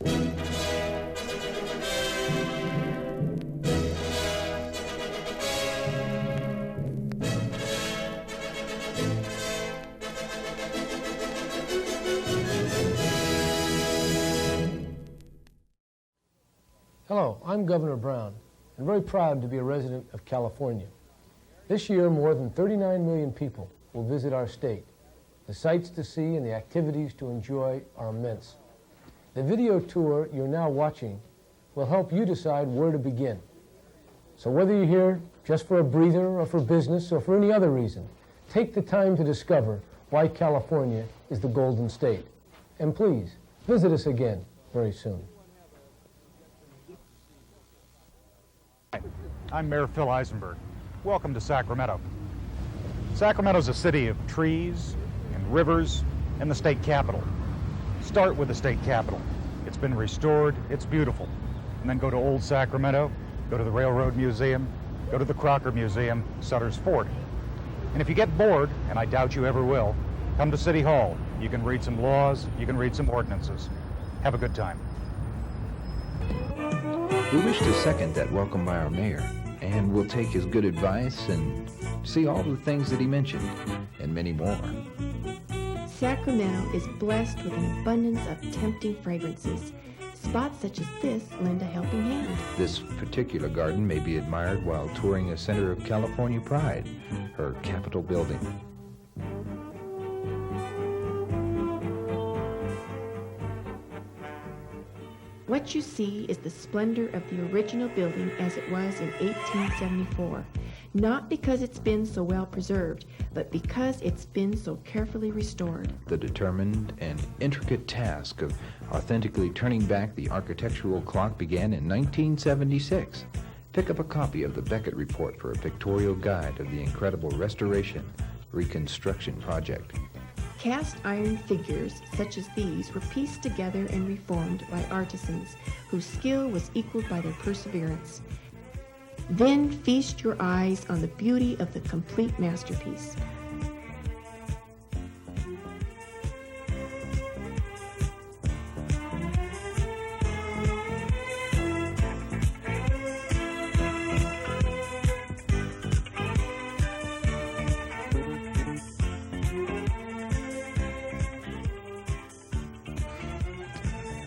Hello, I'm Governor Brown, and very proud to be a resident of California. This year, more than 39 million people will visit our state. The sights to see and the activities to enjoy are immense. The video tour you're now watching will help you decide where to begin. So whether you're here just for a breather or for business or for any other reason, take the time to discover why California is the Golden State. And please, visit us again very soon. Hi, I'm Mayor Phil Eisenberg. Welcome to Sacramento. Sacramento's a city of trees and rivers and the state capitol. Start with the state capitol. It's been restored, it's beautiful. And then go to Old Sacramento, go to the Railroad Museum, go to the Crocker Museum, Sutter's Fort. And if you get bored, and I doubt you ever will, come to City Hall. You can read some laws, you can read some ordinances. Have a good time. We wish to second that welcome by our mayor, and we'll take his good advice and see all the things that he mentioned, and many more. Sacramento is blessed with an abundance of tempting fragrances. Spots such as this lend a helping hand. This particular garden may be admired while touring a center of California pride, her Capitol building. What you see is the splendor of the original building as it was in 1874. Not because it's been so well preserved, but because it's been so carefully restored. The determined and intricate task of authentically turning back the architectural clock began in 1976. Pick up a copy of the Beckett Report for a pictorial guide of the incredible restoration reconstruction project. Cast iron figures such as these were pieced together and reformed by artisans whose skill was equaled by their perseverance. Then feast your eyes on the beauty of the complete masterpiece.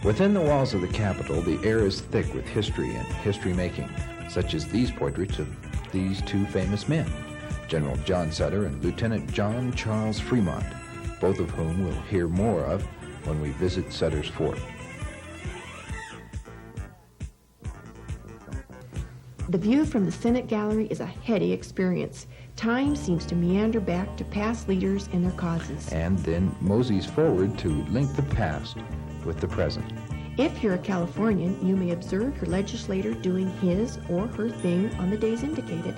Within the walls of the Capitol, the air is thick with history and history-making, such as these portraits of these two famous men, General John Sutter and Lieutenant John Charles Fremont, both of whom we'll hear more of when we visit Sutter's Fort. The view from the Senate gallery is a heady experience. Time seems to meander back to past leaders and their causes. And then moseys forward to link the past with the present. If you're a Californian, you may observe your legislator doing his or her thing on the days indicated.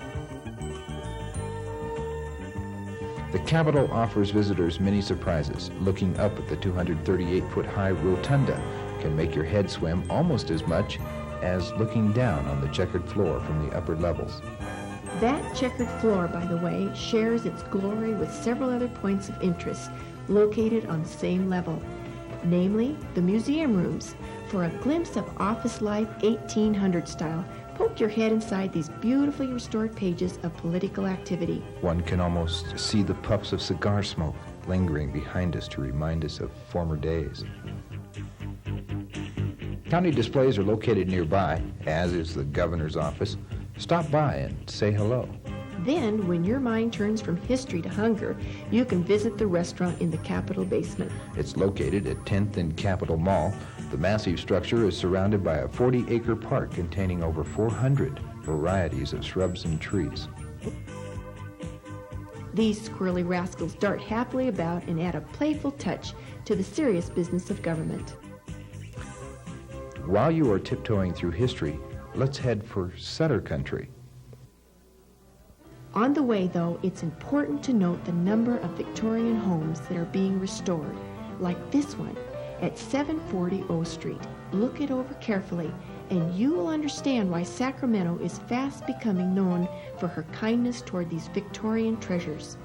The Capitol offers visitors many surprises. Looking up at the 238-foot-high rotunda can make your head swim almost as much as looking down on the checkered floor from the upper levels. That checkered floor, by the way, shares its glory with several other points of interest located on the same level, namely the museum rooms. For a glimpse of office life 1800 style, poke your head inside these beautifully restored pages of political activity. One can almost see the puffs of cigar smoke lingering behind us to remind us of former days. County displays are located nearby, as is the governor's office. Stop by and say hello. Then, when your mind turns from history to hunger, you can visit the restaurant in the Capitol basement. It's located at 10th and Capitol Mall. The massive structure is surrounded by a 40-acre park containing over 400 varieties of shrubs and trees. These squirrely rascals dart happily about and add a playful touch to the serious business of government. While you are tiptoeing through history, let's head for Sutter country. On the way, though, it's important to note the number of Victorian homes that are being restored, like this one at 740 O Street. Look it over carefully, and you will understand why Sacramento is fast becoming known for her kindness toward these Victorian treasures.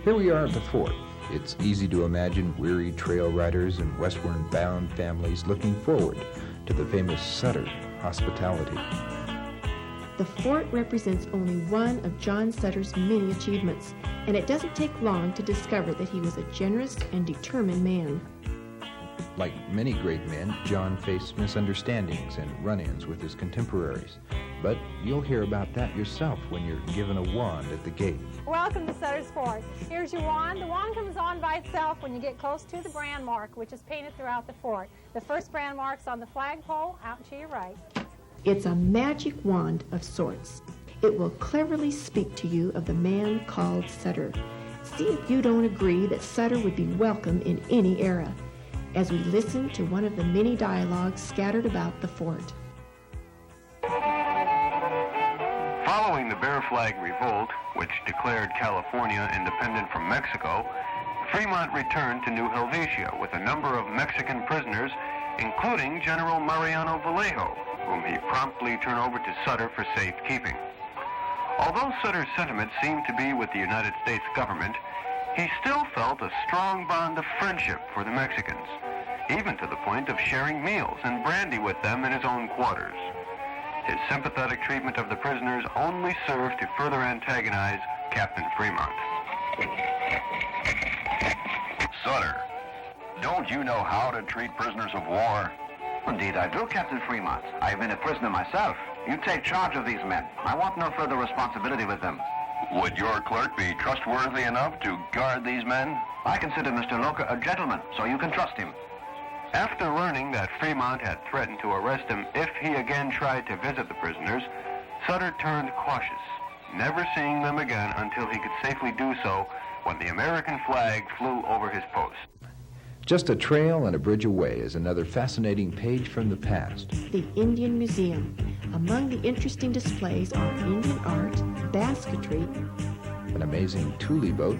Here we are at the fort. It's easy to imagine weary trail riders and westward-bound families looking forward to the famous Sutter hospitality. The fort represents only one of John Sutter's many achievements, and it doesn't take long to discover that he was a generous and determined man. Like many great men, John faced misunderstandings and run-ins with his contemporaries. But you'll hear about that yourself when you're given a wand at the gate. Welcome to Sutter's Fort. Here's your wand. The wand comes on by itself when you get close to the brand mark, which is painted throughout the fort. The first brand mark's on the flagpole out to your right. It's a magic wand of sorts. It will cleverly speak to you of the man called Sutter. See if you don't agree that Sutter would be welcome in any era, as we listen to one of the many dialogues scattered about the fort. Following the Bear Flag Revolt, which declared California independent from Mexico, Fremont returned to New Helvetia with a number of Mexican prisoners, including General Mariano Vallejo, whom he promptly turned over to Sutter for safekeeping. Although Sutter's sentiments seemed to be with the United States government, he still felt a strong bond of friendship for the Mexicans, even to the point of sharing meals and brandy with them in his own quarters. His sympathetic treatment of the prisoners only served to further antagonize Captain Fremont. Sutter, don't you know how to treat prisoners of war? Indeed I do, Captain Fremont. I've been a prisoner myself. You take charge of these men. I want no further responsibility with them. Would your clerk be trustworthy enough to guard these men? I consider Mr. Loca a gentleman, so you can trust him. After learning that Fremont had threatened to arrest him if he again tried to visit the prisoners, Sutter turned cautious, never seeing them again until he could safely do so when the American flag flew over his post. Just a trail and a bridge away is another fascinating page from the past. The Indian Museum. Among the interesting displays are Indian art, basketry, An amazing Thule boat.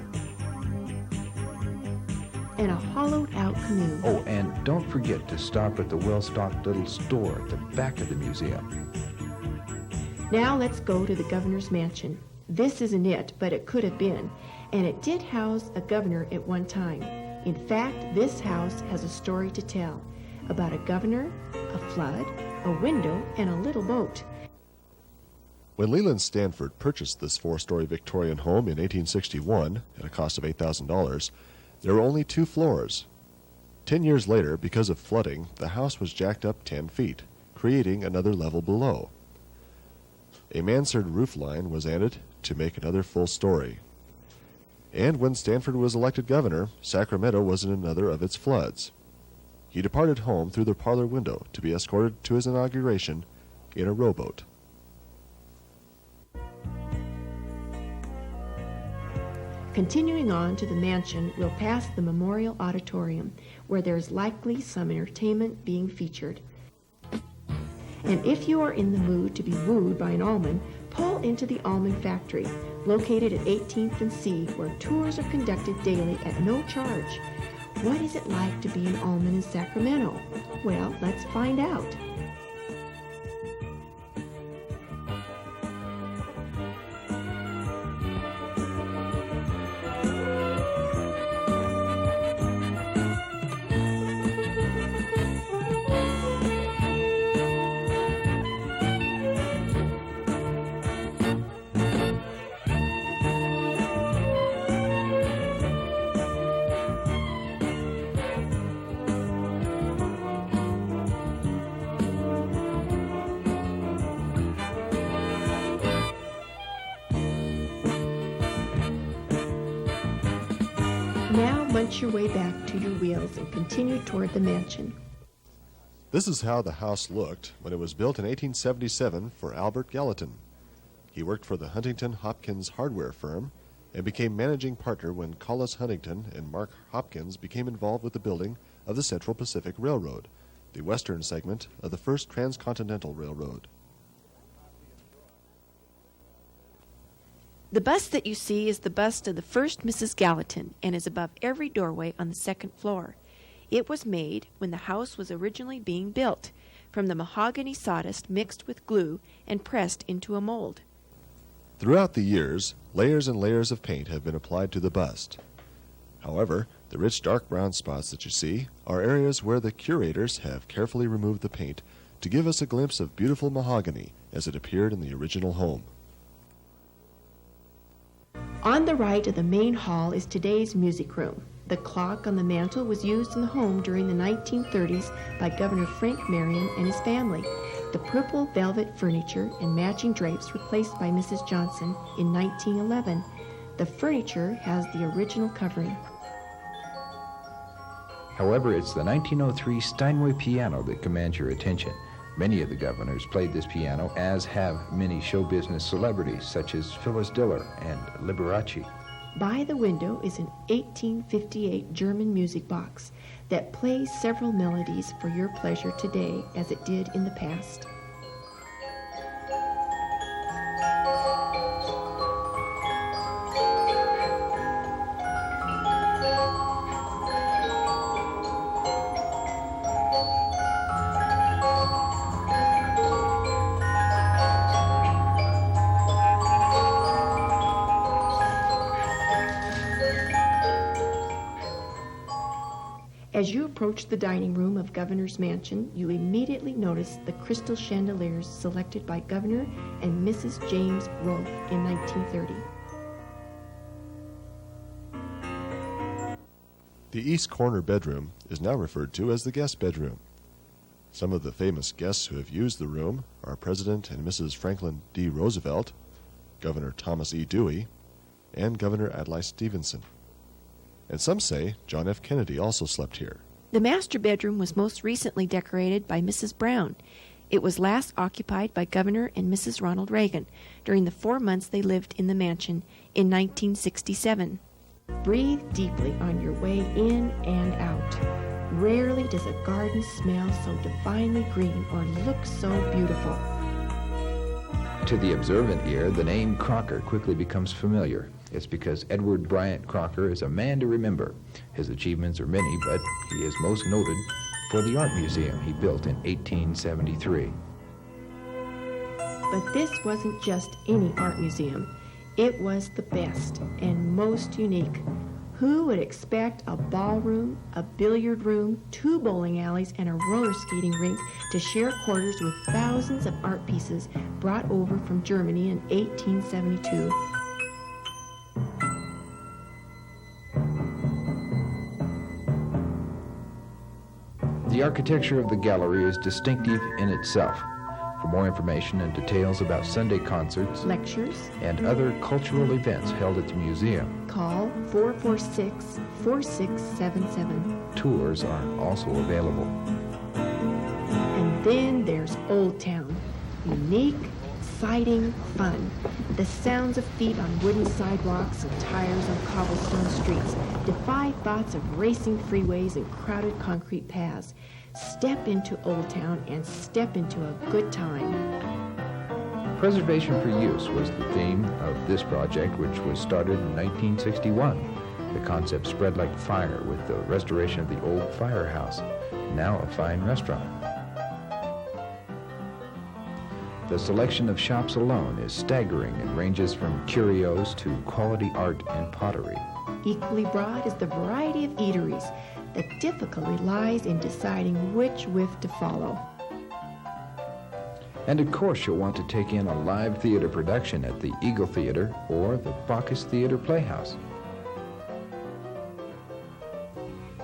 and a hollowed-out canoe. Oh, and don't forget to stop at the well-stocked little store at the back of the museum. Now let's go to the governor's mansion. This isn't it, but it could have been, and it did house a governor at one time. In fact, this house has a story to tell about a governor, a flood, a window, and a little boat. When Leland Stanford purchased this four-story Victorian home in 1861 at a cost of $8,000, there were only 2 floors. 10 years later, because of flooding, the house was jacked up 10 feet, creating another level below. A mansard roof line was added to make another full story. And when Stanford was elected governor, Sacramento was in another of its floods. He departed home through the parlor window to be escorted to his inauguration in a rowboat. Continuing on to the mansion, we'll pass the Memorial Auditorium, where there's likely some entertainment being featured. And if you are in the mood to be wooed by an almond, pull into the Almond Factory, located at 18th and C, where tours are conducted daily at no charge. What is it like to be an almond in Sacramento? Well, let's find out. Now munch your way back to your wheels and continue toward the mansion. This is how the house looked when it was built in 1877 for Albert Gallatin. He worked for the Huntington Hopkins hardware firm and became managing partner when Collis Huntington and Mark Hopkins became involved with the building of the Central Pacific Railroad, the western segment of the first transcontinental railroad. The bust that you see is the bust of the first Mrs. Gallatin and is above every doorway on the second floor. It was made when the house was originally being built, from the mahogany sawdust mixed with glue and pressed into a mold. Throughout the years, layers and layers of paint have been applied to the bust. However, the rich dark brown spots that you see are areas where the curators have carefully removed the paint to give us a glimpse of beautiful mahogany as it appeared in the original home. On the right of the main hall is today's music room. The clock on the mantel was used in the home during the 1930s by Governor Frank Marion and his family. The purple velvet furniture and matching drapes were placed by Mrs. Johnson in 1911. The furniture has the original covering. However, it's the 1903 Steinway piano that commands your attention. Many of the governors played this piano, as have many show business celebrities such as Phyllis Diller and Liberace. By the window is an 1858 German music box that plays several melodies for your pleasure today as it did in the past. As you approach the dining room of Governor's Mansion, you immediately notice the crystal chandeliers selected by Governor and Mrs. James Rolfe in 1930. The east corner bedroom is now referred to as the guest bedroom. Some of the famous guests who have used the room are President and Mrs. Franklin D. Roosevelt, Governor Thomas E. Dewey, and Governor Adlai Stevenson. And some say John F. Kennedy also slept here. The master bedroom was most recently decorated by Mrs. Brown. It was last occupied by Governor and Mrs. Ronald Reagan during the 4 months they lived in the mansion in 1967. Breathe deeply on your way in and out. Rarely does a garden smell so divinely green or look so beautiful. To the observant ear, the name Crocker quickly becomes familiar. It's because Edward Bryant Crocker is a man to remember. His achievements are many, but he is most noted for the art museum he built in 1873. But this wasn't just any art museum. It was the best and most unique. Who would expect a ballroom, a billiard room, 2 bowling alleys, and a roller skating rink to share quarters with thousands of art pieces brought over from Germany in 1872? The architecture of the gallery is distinctive in itself. For more information and details about Sunday concerts, lectures, and other cultural events held at the museum, call 446-4677. Tours are also available. And then there's Old Town. Unique, exciting, fun. The sounds of feet on wooden sidewalks and tires on cobblestone streets defy thoughts of racing freeways and crowded concrete paths. Step into Old Town and step into a good time. Preservation for use was the theme of this project, which was started in 1961. The concept spread like fire with the restoration of the old firehouse, now a fine restaurant. The selection of shops alone is staggering and ranges from curios to quality art and pottery. Equally broad is the variety of eateries. The difficulty lies in deciding which whiff to follow. And of course you'll want to take in a live theater production at the Eagle Theater or the Bacchus Theater Playhouse.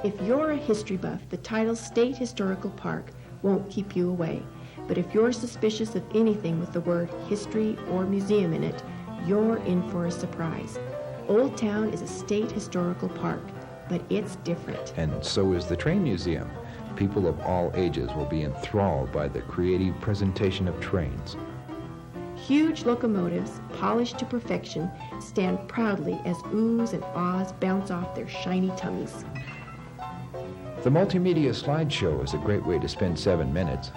If you're a history buff, the title State Historical Park won't keep you away. But if you're suspicious of anything with the word history or museum in it, you're in for a surprise. Old Town is a state historical park, but it's different. And so is the train museum. People of all ages will be enthralled by the creative presentation of trains. Huge locomotives, polished to perfection, stand proudly as oohs and ahs bounce off their shiny tummies. The multimedia slideshow is a great way to spend 7 minutes.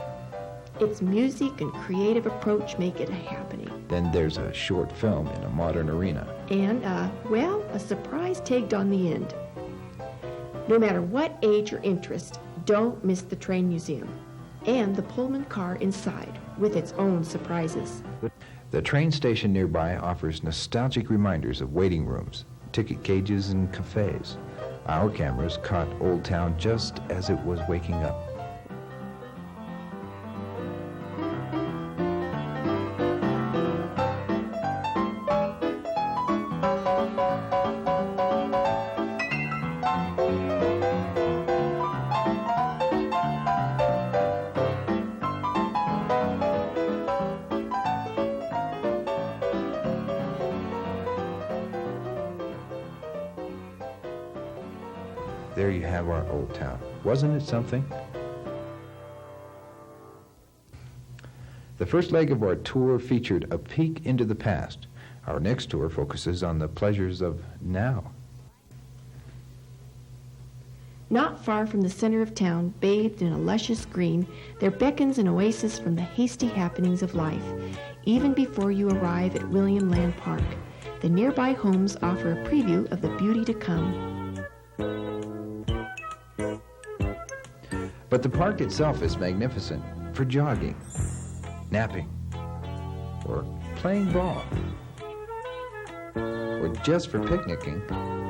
Its music and creative approach make it a happening. Then there's a short film in a modern arena. And, a surprise tagged on the end. No matter what age or interest, don't miss the train museum and the Pullman car inside with its own surprises. The train station nearby offers nostalgic reminders of waiting rooms, ticket cages, and cafes. Our cameras caught Old Town just as it was waking up. There you have our Old Town. Wasn't it something? The first leg of our tour featured a peek into the past. Our next tour focuses on the pleasures of now. Not far from the center of town, bathed in a luscious green, there beckons an oasis from the hasty happenings of life. Even before you arrive at William Land Park, the nearby homes offer a preview of the beauty to come. But the park itself is magnificent for jogging, napping, or playing ball, or just for picnicking.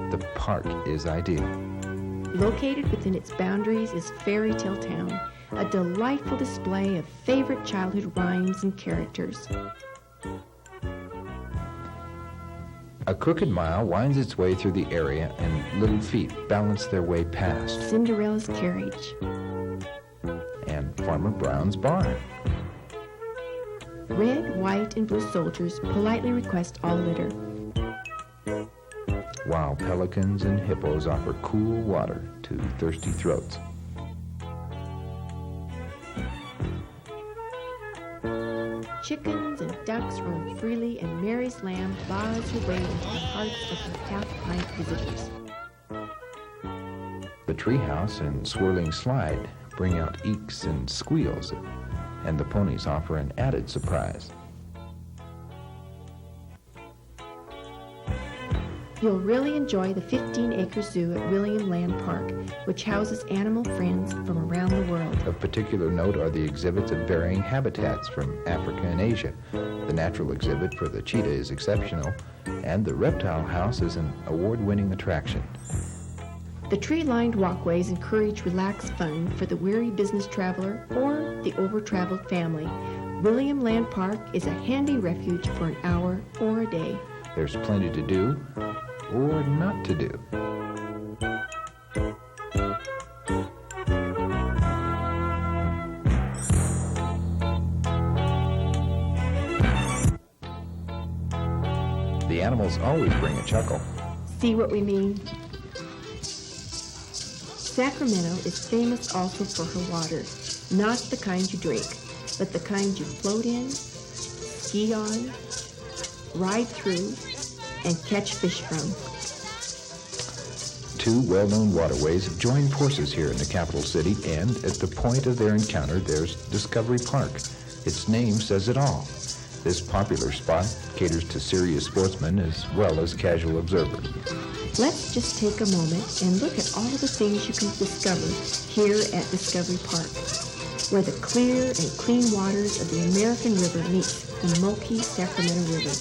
The park is ideal. Located within its boundaries is Fairy Tale Town, a delightful display of favorite childhood rhymes and characters. A crooked mile winds its way through the area, and little feet balance their way past. Cinderella's carriage. And Farmer Brown's barn. Red, white, and blue soldiers politely request all litter. While pelicans and hippos offer cool water to thirsty throats. Chickens and ducks roam freely, and Mary's lamb plows her way into the hearts of her half-pint visitors. The treehouse and swirling slide bring out eeks and squeals, and the ponies offer an added surprise. You'll really enjoy the 15-acre zoo at William Land Park, which houses animal friends from around the world. Of particular note are the exhibits of varying habitats from Africa and Asia. The natural exhibit for the cheetah is exceptional, and the reptile house is an award-winning attraction. The tree-lined walkways encourage relaxed fun for the weary business traveler or the over-traveled family. William Land Park is a handy refuge for an hour or a day. There's plenty to do or not to do. The animals always bring a chuckle. See what we mean? Sacramento is famous also for her water, not the kind you drink, but the kind you float in, ski on, ride through, and catch fish from. Two well-known waterways have joined forces here in the capital city, and at the point of their encounter, there's Discovery Park. Its name says it all. This popular spot caters to serious sportsmen as well as casual observers. Let's just take a moment and look at all the things you can discover here at Discovery Park, where the clear and clean waters of the American River meet the milky Sacramento River.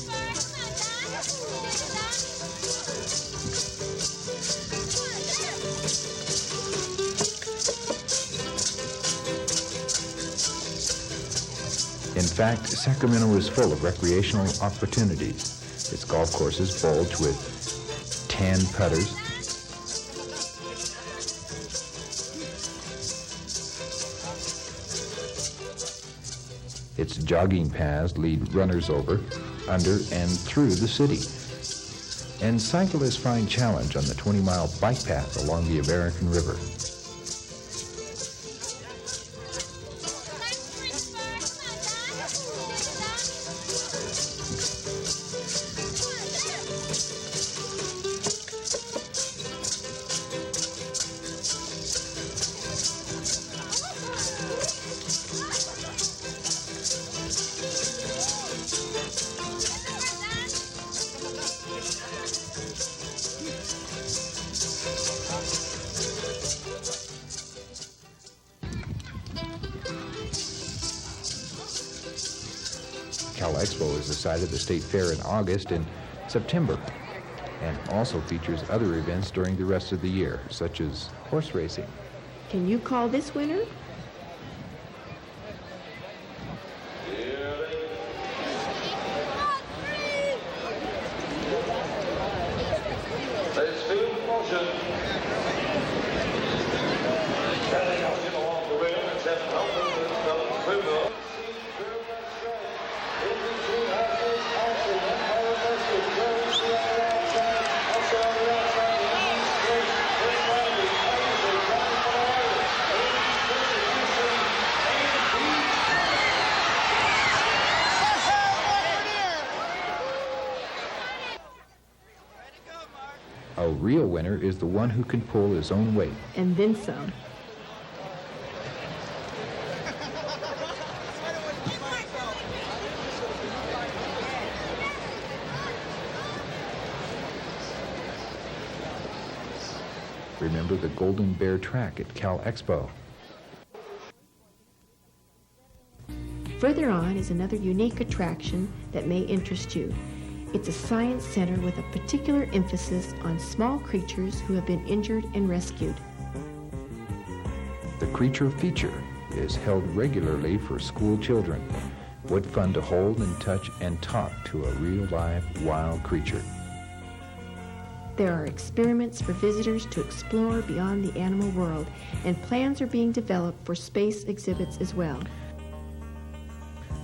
In fact, Sacramento is full of recreational opportunities. Its golf courses bulge with tan putters, its jogging paths lead runners over, under, and through the city. And cyclists find challenge on the 20-mile bike path along the American River. Cal Expo is the site of the State Fair in August and September, and also features other events during the rest of the year, such as horse racing. Can you call this winter? A real winner is the one who can pull his own weight. And then some. Remember the Golden Bear track at Cal Expo. Further on is another unique attraction that may interest you. It's a science center with a particular emphasis on small creatures who have been injured and rescued. The Creature Feature is held regularly for school children. What fun to hold and touch and talk to a real live wild creature. There are experiments for visitors to explore beyond the animal world, and plans are being developed for space exhibits as well.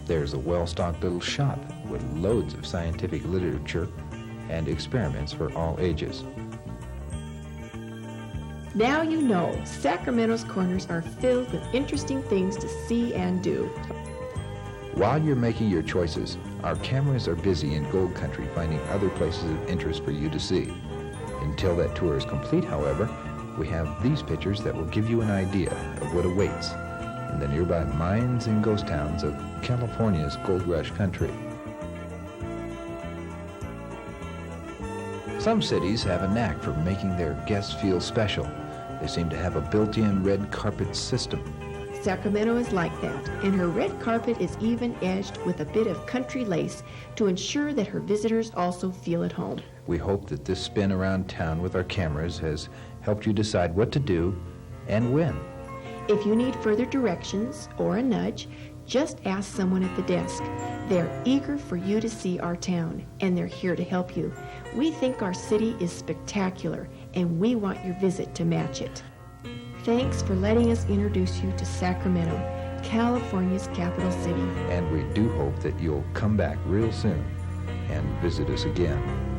There's a well-stocked little shop with loads of scientific literature and experiments for all ages. Now you know, Sacramento's corners are filled with interesting things to see and do. While you're making your choices, our cameras are busy in Gold Country finding other places of interest for you to see. Until that tour is complete, however, we have these pictures that will give you an idea of what awaits in the nearby mines and ghost towns of California's Gold Rush country. Some cities have a knack for making their guests feel special. They seem to have a built-in red carpet system. Sacramento is like that, and her red carpet is even edged with a bit of country lace to ensure that her visitors also feel at home. We hope that this spin around town with our cameras has helped you decide what to do and when. If you need further directions or a nudge, just ask someone at the desk. They're eager for you to see our town, and they're here to help you. We think our city is spectacular, and we want your visit to match it. Thanks for letting us introduce you to Sacramento, California's capital city. And we do hope that you'll come back real soon and visit us again.